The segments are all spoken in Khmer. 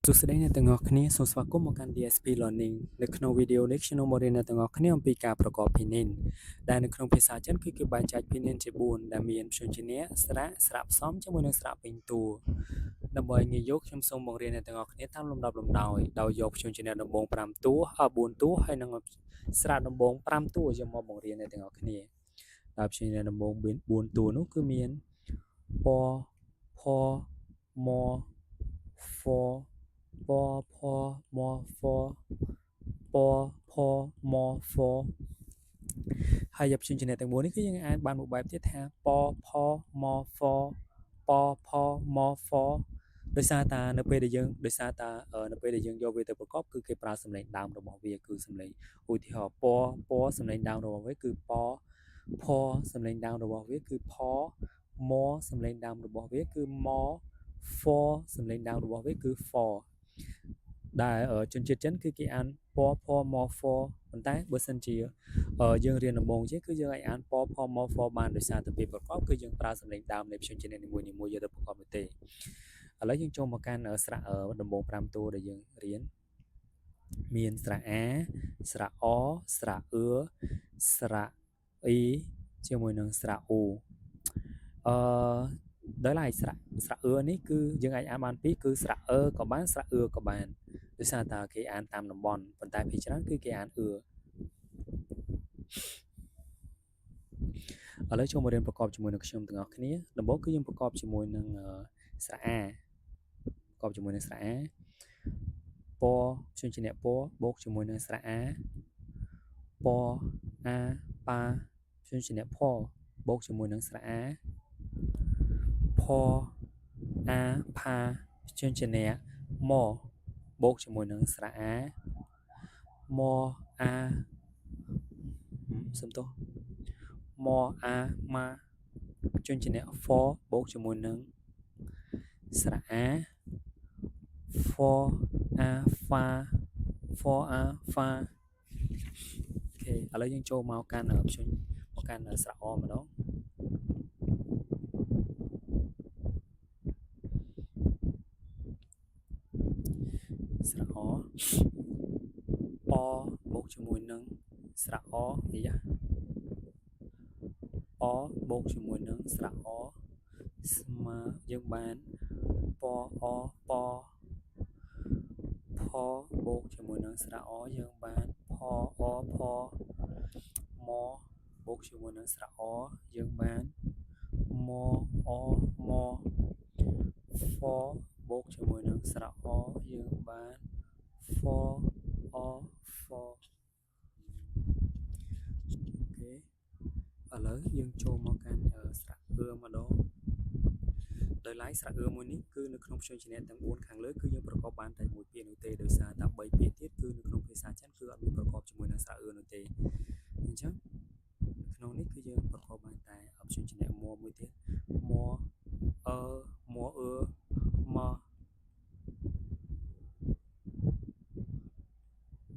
សួស្តីអ្នកទាំងអស់គ្នាសូមស្វាគមន៍មកកាន់ DSP Learning នៅក្នុងវីដេអូនេះខ្ញុំមករៀនអ្នកទាំងអស់គ្នាអំពីការប្រកបភីនិនដែលនៅក្នុងភាសាចិនគឺគេបែងចែកភីនិនជា4ដែលមានព្យញ្ជនៈស្រៈផ្សំជាមួយនឹងស្រៈពេញតួដើម្បីងាយយកខ្ញុំសូមបង្រៀនអ្នកទាំងអស់គ្នាតាមលំដាប់លំដោយយកព្យញ្ជនៈដំបូង5តួ4តួហើយនិងស្រៈដំបូង5តួយកមកបង្រៀនអ្នកទាំងអស់គ្នាដែលព្យញ្ជនៈដំបូង4តួនោះគឺមានពផមហ្វពផមហ្វពផមហ្វហើយព្យញ្ជនៈទាំង4នេះគឺយើងអាចបានមួយបែបទៀតថាពផមហ្វពផមហ្វដោយសារតានៅពេលដែលយើងយកវាទៅប្រកបគឺគេប្រើសំឡេងដើមរបស់វាគឺសំឡេងឧទាហរណ៍ពសំឡេងដើមរបស់វាគឺពផសំឡេងដើមរបស់វាគឺផមសំឡេងដើមរបស់វាគឺមហ្វសំឡេងដើមរបស់វាគឺហ្វដែលជនជាតិចិនគឺគេអានពផមហ្វប៉ុន្តែបើសិនជាយើងរៀនដំបូងជាគឺយើងអាចអានពផមហ្វបានដោយសារតែពេលប្រកបគឺយើងប្រើសំឡេងដើមនៃព្យញ្ជនៈនីមួយៗយកទៅប្រកបនោះទេឥឡូវយើងចូលមកកាន់ស្រៈដំបូង5តួដែលយើងរៀនមានស្រៈអាស្រៈអស្រៈអឺស្រៈអ៊ីជាមួយនឹងស្រៈអូដោយឡែកស្រៈអឺនេះគឺយើងអាចអានបានពីរគឺស្រៈអឺក៏បានស្រៈអឺក៏បានដោយសារតែគេអានតាមតំបន់ប៉ុន្តែភាគច្រើនគឺគេអានអឺឥឡូវចូលមករៀនប្រកបជាមួយនឹងខ្ញុំទាំងអស់គ្នាដំបូងគឺយើងប្រកបជាមួយនឹងស្រៈអាប្រកបជាមួយនឹងស្រៈអាពព្យញ្ជនៈពបូកជាមួយនឹងស្រៈអាពអាប៉ាព្យញ្ជនៈផបូកជាមួយនឹងស្រៈអាផអាផាព្យញ្ជនៈមបូកជាមួយនឹងស្រៈអាមអាសំទោសមអាម៉ាព្យញ្ជនៈហ្វបូកជាមួយនឹងស្រៈអាហ្វអាហ្វាហ្វអាហ្វាអូខេឥឡូវយើងចូលមកកាន់ស្រៈអម្ដងស្រៈអបបូកជាមួយនឹងស្រៈអយ៉ាបូកជាមួយនឹងស្រៈអស្មើយើងបានពអពផបូកជាមួយនឹងស្រៈអយើងបានផអផមបូកជាមួយនឹងស្រៈអយើងបានមអមហ្វបូកជាមួយនឹងស្រៈអយើងបានហ្វអហ្វអូខេឥឡូវយើងចូលមកកាន់ស្រៈអឺម្ដងដោយឡែកស្រៈអឺមួយនេះគឺនៅក្នុងព្យញ្ជនៈទាំង4ខាងលើគឺយើងប្រកបបានតែមួយពាក្យនោះទេដោយសារតែ3ពាក្យទៀតគឺនៅក្នុងភាសាចិនគឺអត់មានប្រកបជាមួយនឹងស្រៈអឺនោះទេអញ្ចឹងក្នុងនេះគឺយើងប្រកបបានតែព្យញ្ជនៈមមួយទៀតមអឺមអឺម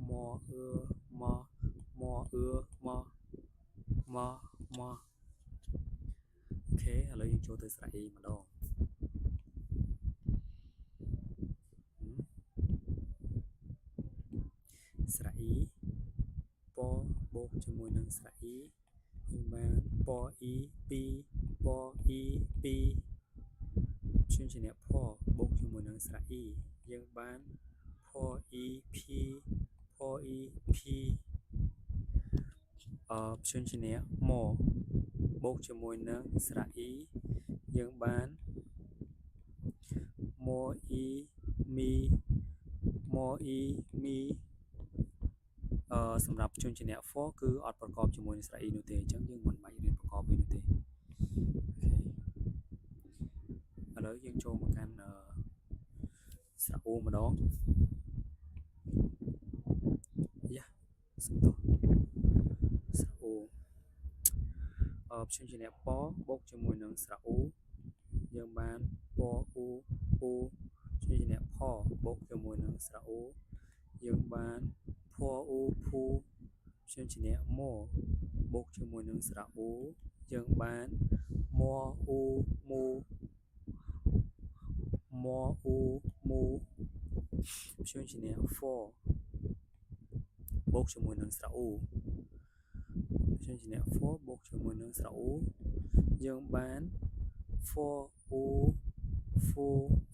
មអឺមមអឺមអូខេឥឡូវយើងចូលទៅស្រៈអ៊ីម្ដងស្រៈអ៊ីពបូកជាមួយនឹងស្រៈអ៊ីយើងបានពអ៊ី2ពអ៊ី2ព្យញ្ជនៈផបូកជាមួយនឹងស្រៈអ៊ីយើងបានផអ៊ីភីផអ៊ីភីព្យញ្ជនៈមបូកជាមួយនឹងស្រៈអ៊ីយើងបានមអ៊ីមីមអ៊ីមីសម្រាប់ព្យញ្ជនៈ for គឺអត់ប្រកបជាមួយនឹងស្រៈអ៊ីនោះទេអញ្ចឹងយើងមិនបាច់រៀនប្រកបវានោះទេអូខេឥឡូវយើងចូលមកកាន់ស្រៈអូម្ដងយ៉ាសំទោសស្រៈអូព្យញ្ជនៈពបូកជាមួយនឹងស្រៈអូយើងបានពអូអូព្យញ្ជនៈផបូកជាមួយនឹងស្រៈអូយើងបានផអូភូព្យញ្ជនៈមបូកជាមួយនឹងស្រៈអូយើងបានមអូមូមអូមូ ព្យញ្ជនៈ for បូកជាមួយនឹងស្រៈអ៊ូព្យញ្ជនៈ for បូកជាមួយនឹងស្រៈអ៊ូយើងបាន for u fu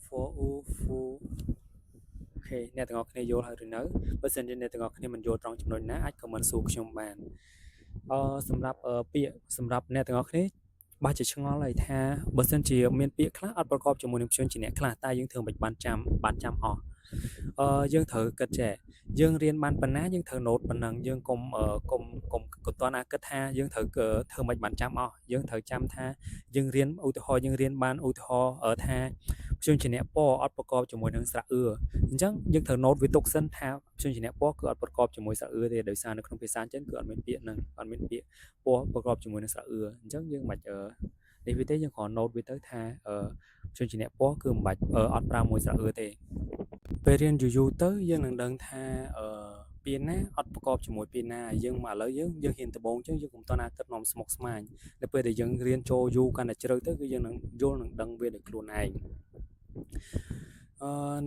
for u fu អូខេអ្នកទាំងអស់គ្នាយល់ហើយឬនៅបើសិនជាអ្នកទាំងអស់គ្នាមិនយល់ត្រង់ចំណុចណាអាចខមមិនសួរខ្ញុំបានសម្រាប់ពាក្យសម្រាប់អ្នកទាំងអស់គ្នាបើជាឆ្ងល់ហើយថាបើសិនជាមានពាក្យខ្លះអត់ប្រកបជាមួយនឹងព្យញ្ជនៈខ្លះតែយើងធ្វើមិនបានចាំអស់យើងត្រូវគិតចេះយើងរៀនបានប៉ុណ្ណាយើងត្រូវ note ប៉ុណ្ណឹងយើងកុំតន់ណាគិតថាយើងត្រូវធ្វើមិនបានចាំអស់យើងត្រូវចាំថាយើងរៀនឧទាហរណ៍យើងរៀនបានឧទាហរណ៍ថាព្យញ្ជនៈពអត់ប្រកបជាមួយនឹងស្រៈអឺអញ្ចឹងយើងត្រូវ note វាទុកសិនថាព្យញ្ជនៈពគឺអត់ប្រកបជាមួយស្រៈអឺទេដោយសារនៅក្នុងភាសាចិនគឺអត់មានពាក្យហ្នឹងអត់មានពាក្យពប្រកបជាមួយនឹងស្រៈអឺអញ្ចឹងយើងមិននេះវាទេយើងគ្រាន់ note វាទៅថាព្យញ្ជនៈពគឺមិនបាច់អត់ប្រើមួយស្រៈអឺទេពេលរៀនយូរទៅយើងនឹងដឹងថាពាក្យណាអត់ប្រកបជាមួយពាក្យណាយើងមកឥឡូវយើងហ៊ានដំបងអញ្ចឹងយើងកុំតណាគិតនាំស្មុគស្មាញដល់ពេលដែលយើងរៀនចូលយូរកាន់តែជ្រៅទៅគឺយើងនឹងយល់នឹងដឹងវាដោយខ្លួនឯង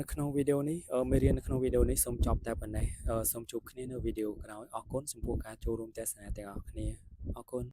នៅក្នុងវីដេអូនេះមេរៀននៅក្នុងវីដេអូនេះសូមចប់តែប៉ុណ្ណេះសូមជួបគ្នានៅវីដេអូក្រោយអរគុណចំពោះការចូលរួមទស្សនាទាំងអស់គ្នាអរគុណ